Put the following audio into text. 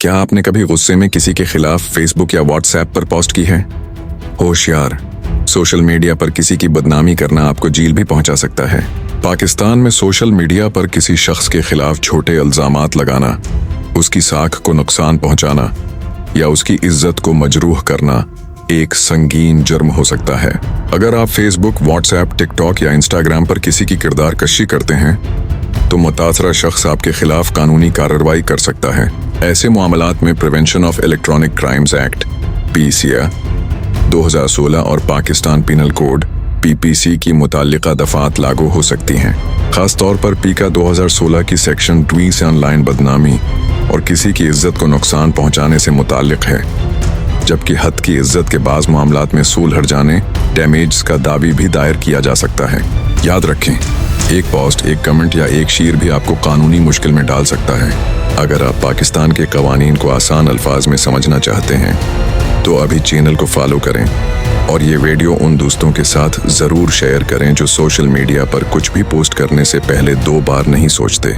क्या आपने कभी गुस्से में किसी के खिलाफ फेसबुक या व्हाट्सएप पर पोस्ट की है? होशियार, सोशल मीडिया पर किसी की बदनामी करना आपको जेल भी पहुंचा सकता है। पाकिस्तान में सोशल मीडिया पर किसी शख्स के खिलाफ झूठे इल्जामात लगाना, उसकी साख को नुकसान पहुंचाना या उसकी इज्जत को मजरूह करना एक संगीन जुर्म हो सकता है। अगर आप फेसबुक, व्हाट्सएप, टिकटॉक या इंस्टाग्राम पर किसी की किरदार कशी करते हैं तो मुतासरा शख्स आपके खिलाफ कानूनी कार्रवाई कर सकता है। ऐसे मामलात में prevention of electronic crimes act (PCA) 2016 और पाकिस्तान पिनल कोड की मुताल्लिका दफात लागू हो सकती हैं। खास तौर पर पीका 2016 की सेक्शन 2 से ऑनलाइन बदनामी और किसी की इज्जत को नुकसान पहुंचाने से मुताल्लिक है, जबकि हद की इज्जत के बाज़ मामलात में सूल हट जाने, डैमेज का दावी भी दायर किया जा सकता है। याद रखें, एक पोस्ट, एक कमेंट या एक शेर भी आपको कानूनी मुश्किल में डाल सकता है। अगर आप पाकिस्तान के कवानीन को आसान अल्फाज में समझना चाहते हैं तो अभी चैनल को फॉलो करें और ये वीडियो उन दोस्तों के साथ ज़रूर शेयर करें जो सोशल मीडिया पर कुछ भी पोस्ट करने से पहले 2 बार नहीं सोचते।